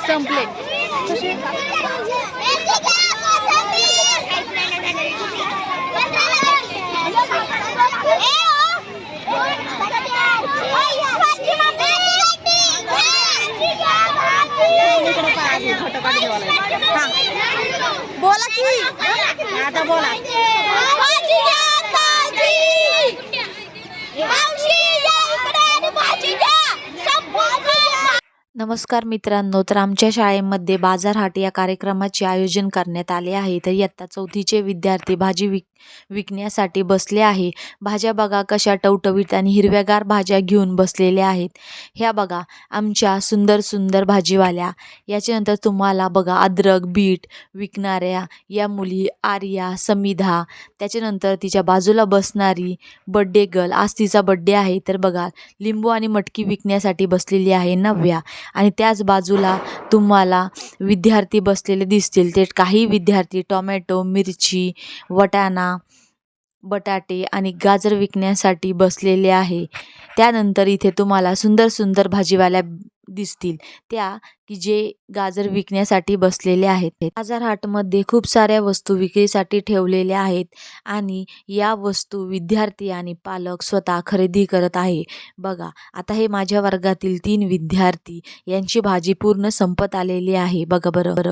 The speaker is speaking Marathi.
संपले बोला की आता बोला नमस्कार मित्रांनो, तर आमच्या शाळेमध्ये बाजार हाट या कार्यक्रमाचे आयोजन करण्यात आले आहे. तर इयत्ता 4थीचे विद्यार्थी भाजी विकण्यासाठी बसले आहे. भाज्या बघा कशा टवटवीत आणि हिरव्यागार भाज्या घेऊन बसलेल्या आहेत. ह्या बघा आमच्या सुंदर सुंदर भाजीवाल्या. याच्यानंतर तुम्हाला बघा अद्रक बीट विकणाऱ्या या मुली आर्या समिधा, त्याच्यानंतर तिच्या बाजूला बसणारी बड्डे गर्ल, आज तिचा बड्डे आहे. तर बघा लिंबू आणि मटकी विकण्यासाठी बसलेली आहे नव्या. आणि त्याच बाजूला तुम्हाला विद्यार्थी बसलेले दिसतील. ते काही विद्यार्थी टोमॅटो मिरची वटाणा बटाटे आणि गाजर विकण्यासाठी बसलेले आहे. त्यानंतर इथे तुम्हाला सुंदर सुंदर भाजीवाल्या दिसतील त्या की जे गाजर विकण्यासाठी बसलेले आहेत. बाजार हाटमध्ये खूप साऱ्या वस्तू विक्रीसाठी ठेवलेल्या आहेत आणि या वस्तू विद्यार्थी आणि पालक स्वतः खरेदी करत आहे. बघा आता हे माझ्या वर्गातील 3 विद्यार्थी यांची भाजी पूर्ण संपत आलेली आहे. बघा बरं.